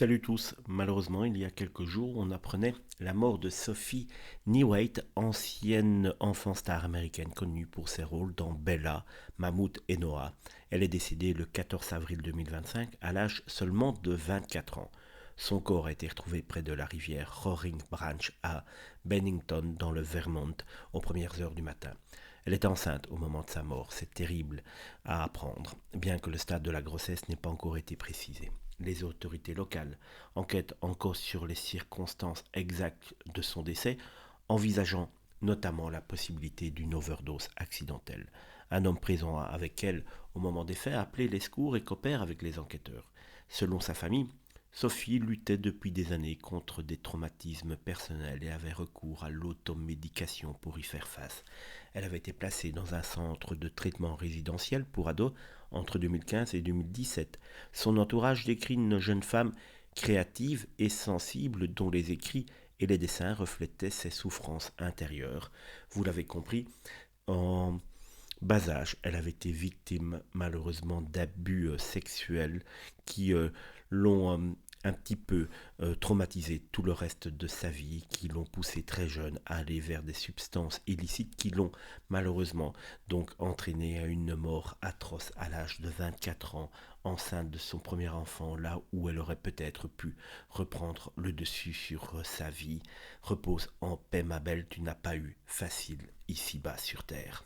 Salut tous, malheureusement il y a quelques jours on apprenait la mort de Sophie Newaite, ancienne enfant star américaine connue pour ses rôles dans Bella, Mammouth et Noah. Elle est décédée le 14 avril 2025 à l'âge seulement de 24 ans. Son corps a été retrouvé près de la rivière Roaring Branch à Bennington dans le Vermont aux premières heures du matin. Elle était enceinte au moment de sa mort, c'est terrible à apprendre, bien que le stade de la grossesse n'ait pas encore été précisé. Les autorités locales enquêtent encore sur les circonstances exactes de son décès, envisageant notamment la possibilité d'une overdose accidentelle. Un homme présent avec elle au moment des faits a appelé les secours et coopère avec les enquêteurs. Selon sa famille, Sophie luttait depuis des années contre des traumatismes personnels et avait recours à l'automédication pour y faire face. Elle avait été placée dans un centre de traitement résidentiel pour ados entre 2015 et 2017. Son entourage décrit une jeune femme créative et sensible dont les écrits et les dessins reflétaient ses souffrances intérieures. Vous l'avez compris, en bas âge, elle avait été victime malheureusement d'abus sexuels qui l'ont un petit peu traumatisé tout le reste de sa vie, qui l'ont poussé très jeune à aller vers des substances illicites qui l'ont malheureusement donc entraîné à une mort atroce à l'âge de 24 ans, enceinte de son premier enfant, là où elle aurait peut-être pu reprendre le dessus sur sa vie. Repose en paix ma belle, tu n'as pas eu facile ici-bas sur terre.